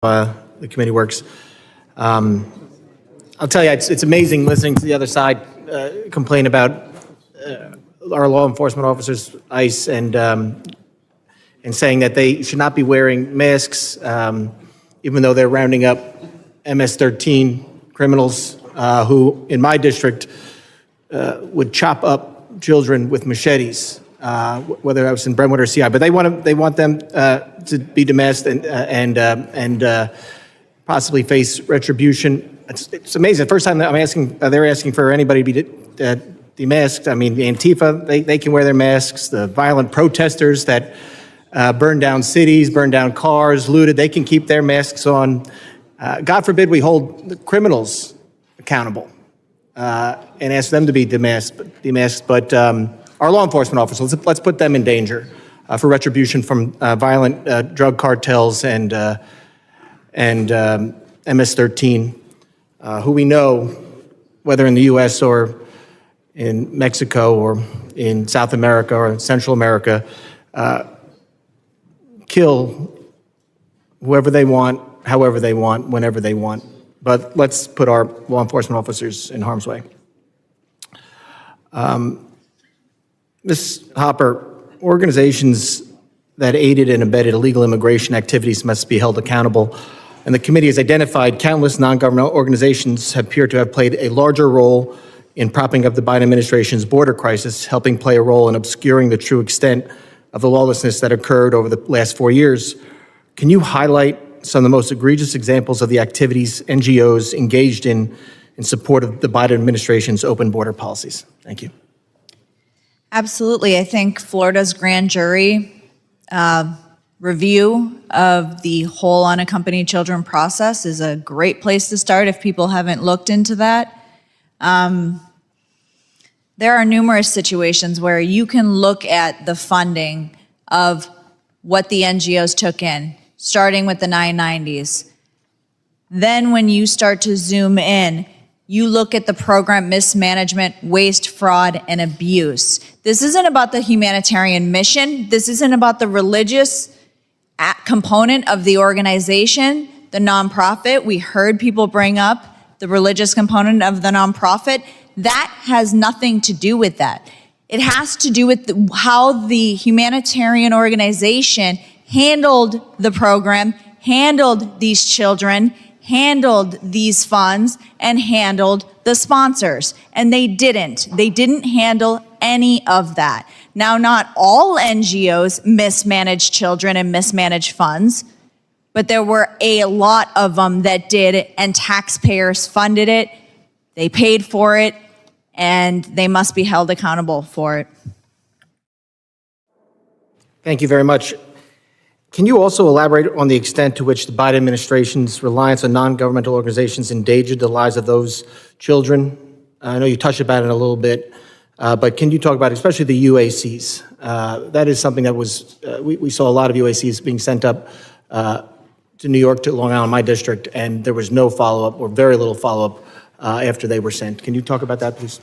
the committee works. I'll tell you, it's amazing listening to the other side complain about our law enforcement officers, ICE, and saying that they should not be wearing masks, even though they're rounding up MS-13 criminals who, in my district, would chop up children with machetes, whether I was in Brentwood or CI. But they want them to be demasked and possibly face retribution. It's amazing. The first time that they're asking for anybody to be demasked. I mean, the Antifa, they can wear their masks. The violent protesters that burned down cities, burned down cars, looted, they can keep their masks on. God forbid we hold the criminals accountable and ask them to be demasked. But our law enforcement officers, let's put them in danger for retribution from violent drug cartels and MS-13, who we know, whether in the U.S. or in Mexico or in South America or Central America, kill whoever they want, however they want, whenever they want. But let's put our law enforcement officers in harm's way. Ms. Hopper, organizations that aided and abetted illegal immigration activities must be held accountable. And the committee has identified countless non-governmental organizations appear to have played a larger role in propping up the Biden administration's border crisis, helping play a role in obscuring the true extent of the lawlessness that occurred over the last 4 years. Can you highlight some of the most egregious examples of the activities NGOs engaged in support of the Biden administration's open border policies? Thank you. Absolutely. I think Florida's grand jury review of the whole unaccompanied children process is a great place to start if people haven't looked into that. There are numerous situations where you can look at the funding of what the NGOs took in, starting with the 990s. Then when you start to zoom in, you look at the program mismanagement, waste, fraud, and abuse. This isn't about the humanitarian mission. This isn't about the religious component of the organization, the nonprofit. We heard people bring up the religious component of the nonprofit. That has nothing to do with that. It has to do with how the humanitarian organization handled the program, handled these children, handled these funds, and handled the sponsors. And they didn't. They didn't handle any of that. Now, not all NGOs mismanage children and mismanage funds, but there were a lot of them that did, and taxpayers funded it, they paid for it, and they must be held accountable for it. Thank you very much. Can you also elaborate on the extent to which the Biden administration's reliance on non-governmental organizations endangered the lives of those children? I know you touched about it a little bit, but can you talk about especially the UACs? That is something that was, we saw a lot of UACs being sent up to New York, to Long Island, my district, and there was no follow-up or very little follow-up after they were sent. Can you talk about that, please?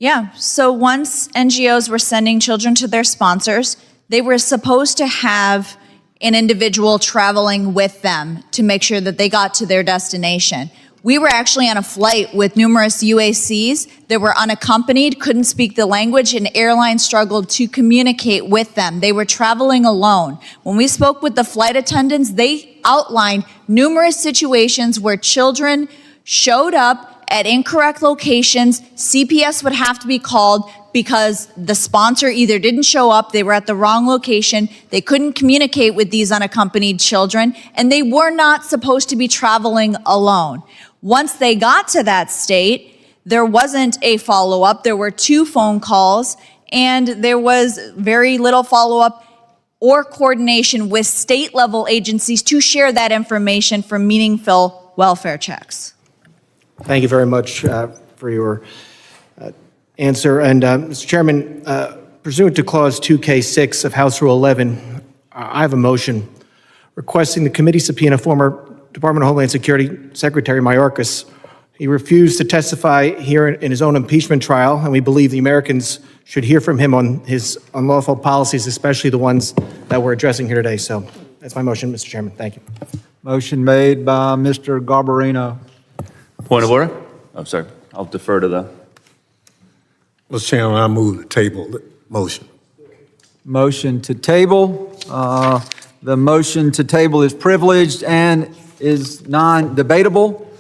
Yeah, so once NGOs were sending children to their sponsors, they were supposed to have an individual traveling with them to make sure that they got to their destination. We were actually on a flight with numerous UACs that were unaccompanied, couldn't speak the language, and airlines struggled to communicate with them. They were traveling alone. When we spoke with the flight attendants, they outlined numerous situations where children showed up at incorrect locations. CPS would have to be called because the sponsor either didn't show up, they were at the wrong location, they couldn't communicate with these unaccompanied children, and they were not supposed to be traveling alone. Once they got to that state, there wasn't a follow-up. There were 2 phone calls, and there was very little follow-up or coordination with state-level agencies to share that information for meaningful welfare checks. Thank you very much for your answer. And Mr. Chairman, pursuant to Clause 2K6 of House Rule 11, I have a motion requesting the committee subpoena former Department of Homeland Security Secretary Mayorkas. He refused to testify here in his own impeachment trial, and we believe the Americans should hear from him on his unlawful policies, especially the ones that we're addressing here today. So That's my motion, Mr. Chairman. Thank you. Motion made by Mr. Garbarino. Point of order? I'm sorry. I'll defer to the. Mr. Chairman, I move to table the motion. Motion to table. The motion to table is privileged and is non-debatable.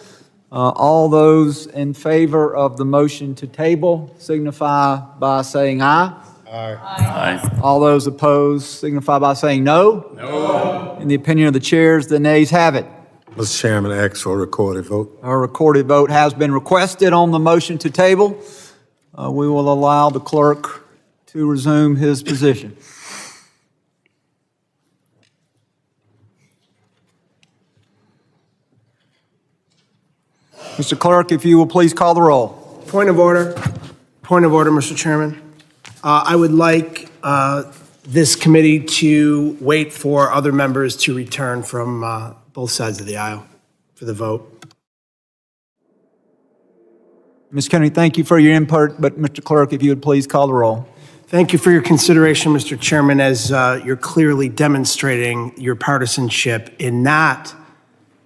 All those in favor of the motion to table signify by saying aye. Aye. All those opposed signify by saying no. No. In the opinion of the chairs, the nays have it. Mr. Chairman, I ask for a recorded vote. A recorded vote has been requested on the motion to table. We will allow the clerk to resume his position. Mr. Clerk, if you will please call the roll. Point of order. Point of order, Mr. Chairman. I would like this committee to wait for other members to return from both sides of the aisle for the vote. Ms. Kennedy, thank you for your input, but Mr. Clerk, if you would please call the roll. Thank you for your consideration, Mr. Chairman, as you're clearly demonstrating your partisanship in not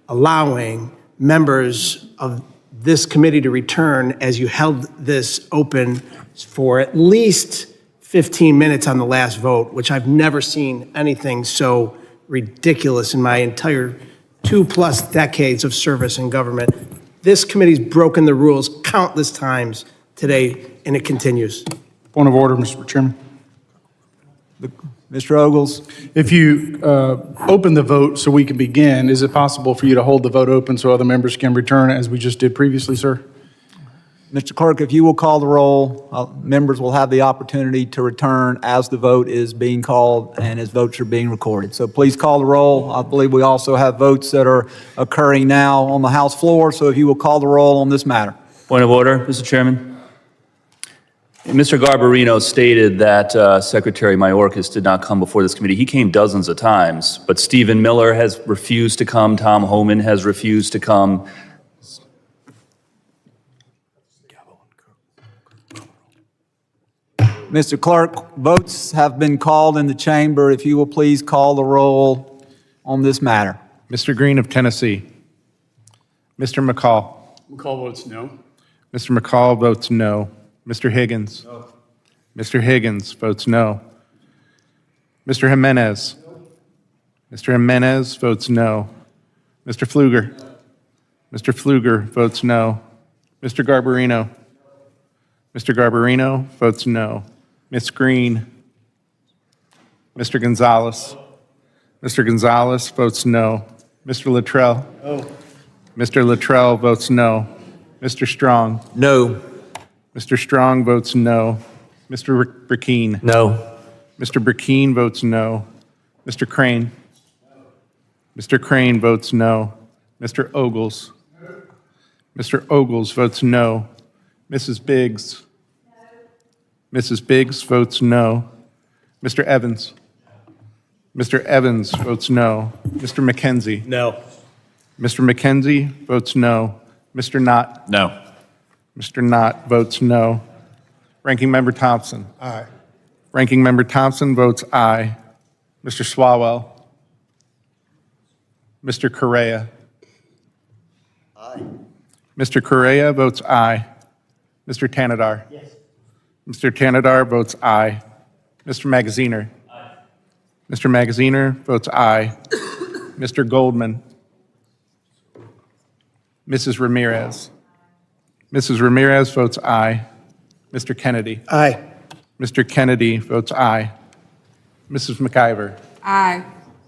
allowing members of this committee to return as you held this open for at least 15 minutes on the last vote, which I've never seen anything so ridiculous in my entire 2+ decades of service in government. This committee's broken the rules countless times today, and it continues. Point of order, Mr. Chairman. Mr. Ogles, If you open the vote so we can begin, is it possible for you to hold the vote open so other members can return as we just did previously, sir? Mr. Clerk, if you will call the roll, members will have the opportunity to return as the vote is being called and as votes are being recorded. So please call the roll. I believe we also have votes that are occurring now on the House floor, so if you will call the roll on this matter. Point of order, Mr. Chairman. Mr. Garbarino stated that Secretary Mayorkas did not come before this committee. He came dozens of times, but Stephen Miller has refused to come. Tom Homan has refused to come. Mr. Clerk, votes have been called in the chamber. If you will please call the roll on this matter. Mr. Green of Tennessee. Mr. McCall. McCall votes no. Mr. McCall votes no. Mr. Higgins. No. Mr. Higgins votes no. Mr. Jimenez. Mr. Jimenez votes no. Mr. Pfluger. Mr. Pfluger votes no. Mr. Garbarino. Mr. Garbarino votes no. Ms. Green. Mr. Gonzalez. Mr. Gonzalez votes no. Mr. Luttrell. No. Mr. Luttrell votes no. Mr. Strong. No. Mr. Strong votes no. Mr. Burkeen. No. Mr. Burkeen votes no. Mr. Crane. Mr. Crane votes no. Mr. Ogles. Mr. Ogles votes no. Mrs. Biggs. Mrs. Biggs votes no. Mr. Evans. Mr. Evans votes no. Mr. McKenzie. No. Mr. McKenzie votes no. Mr. Knott. No. Mr. Knott votes no. Ranking Member Thompson. Aye. Ranking Member Thompson votes aye. Mr. Swalwell. Mr. Correa. Aye. Mr. Correa votes aye. Mr. Tanadar. Yes. Mr. Tanadar votes aye. Mr. Magaziner. Aye. Mr. Magaziner votes aye. Mr. Goldman. Mrs. Ramirez. Mrs. Ramirez votes aye. Mr. Kennedy. Aye. Mr. Kennedy votes aye. Mrs. McIver. Aye.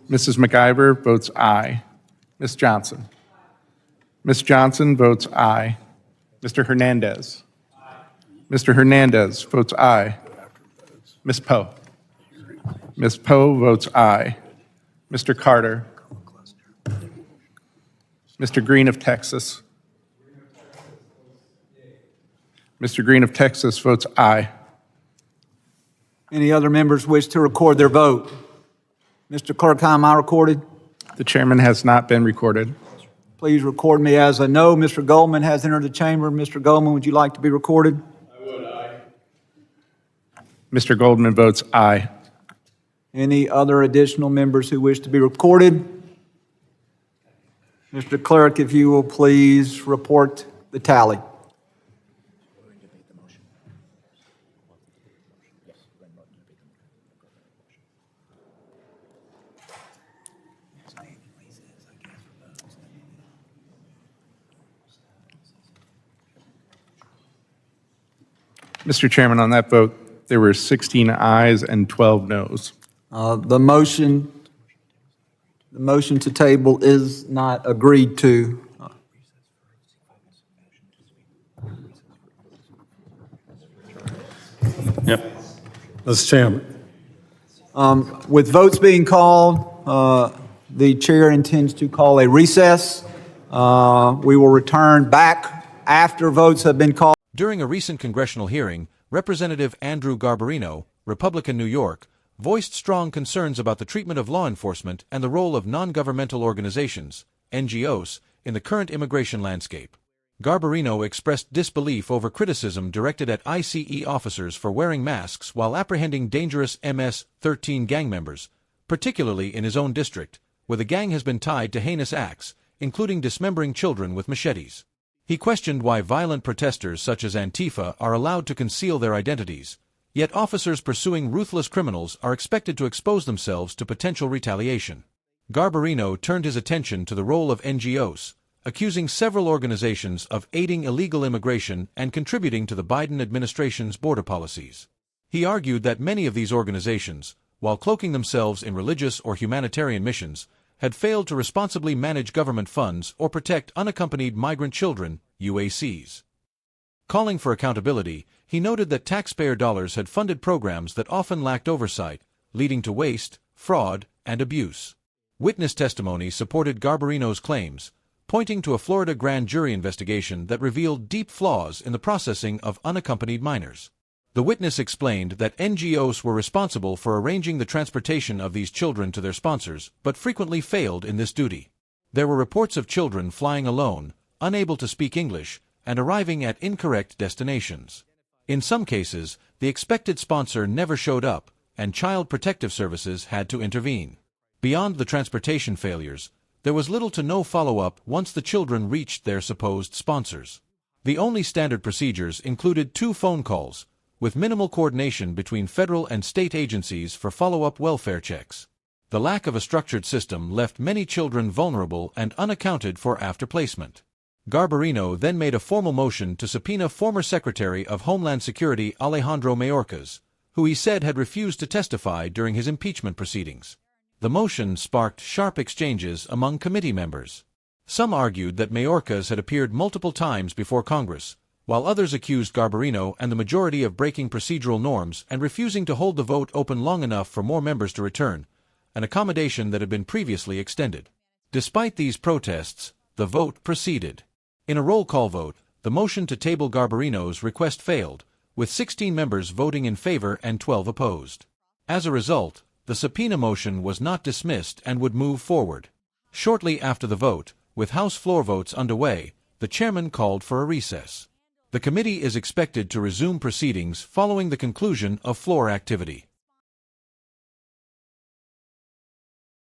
Mrs. McIver votes aye. Ms. Johnson. Ms. Johnson votes aye. Mr. Hernandez. Mr. Hernandez votes aye. Ms. Poe. Ms. Poe votes aye. Mr. Carter. Mr. Green of Texas. Mr. Green of Texas votes aye. Any other members wish to record their vote? Mr. Clerk, how am I recorded? The chairman has not been recorded. Please record me as a no. Mr. Goldman has entered the chamber. Mr. Goldman, would you like to be recorded? Mr. Goldman votes aye. Any other additional members who wish to be recorded? Mr. Clerk, if you will please report the tally. Mr. Chairman, on that vote, there were 16 ayes and 12 noes. The motion to table is not agreed to. Yep. Mr. Chairman, With votes being called, the chair intends to call a recess. We will return back after votes have been called. During a recent congressional hearing, Representative Andrew Garbarino, Republican New York, voiced strong concerns about the treatment of law enforcement and the role of non-governmental organizations, NGOs, in the current immigration landscape. Garbarino expressed disbelief over criticism directed at ICE officers for wearing masks while apprehending dangerous MS-13 gang members, particularly in his own district, where the gang has been tied to heinous acts, including dismembering children with machetes. He questioned why violent protesters such as Antifa are allowed to conceal their identities, yet officers pursuing ruthless criminals are expected to expose themselves to potential retaliation. Garbarino turned his attention to the role of NGOs, accusing several organizations of aiding illegal immigration and contributing to the Biden administration's border policies. He argued that many of these organizations, while cloaking themselves in religious or humanitarian missions, had failed to responsibly manage government funds or protect unaccompanied migrant children, UACs. Calling for accountability, he noted that taxpayer dollars had funded programs that often lacked oversight, leading to waste, fraud, and abuse. Witness testimony supported Garbarino's claims, pointing to a Florida grand jury investigation that revealed deep flaws in the processing of unaccompanied minors. The witness explained that NGOs were responsible for arranging the transportation of these children to their sponsors, but frequently failed in this duty. There were reports of children flying alone, unable to speak English, and arriving at incorrect destinations. In some cases, the expected sponsor never showed up, and Child Protective Services had to intervene. Beyond the transportation failures, there was little to no follow-up once the children reached their supposed sponsors. The only standard procedures included 2 phone calls, with minimal coordination between federal and state agencies for follow-up welfare checks. The lack of a structured system left many children vulnerable and unaccounted for after placement. Garbarino then made a formal motion to subpoena former Secretary of Homeland Security Alejandro Mayorkas, who he said had refused to testify during his impeachment proceedings. The motion sparked sharp exchanges among committee members. Some argued that Mayorkas had appeared multiple times before Congress, while others accused Garbarino and the majority of breaking procedural norms and refusing to hold the vote open long enough for more members to return, an accommodation that had been previously extended. Despite these protests, the vote proceeded. In a roll call vote, the motion to table Garbarino's request failed, with 16 members voting in favor and 12 opposed. As a result, the subpoena motion was not dismissed and would move forward. Shortly after the vote, with House floor votes underway, the chairman called for a recess. The committee is expected to resume proceedings following the conclusion of floor activity.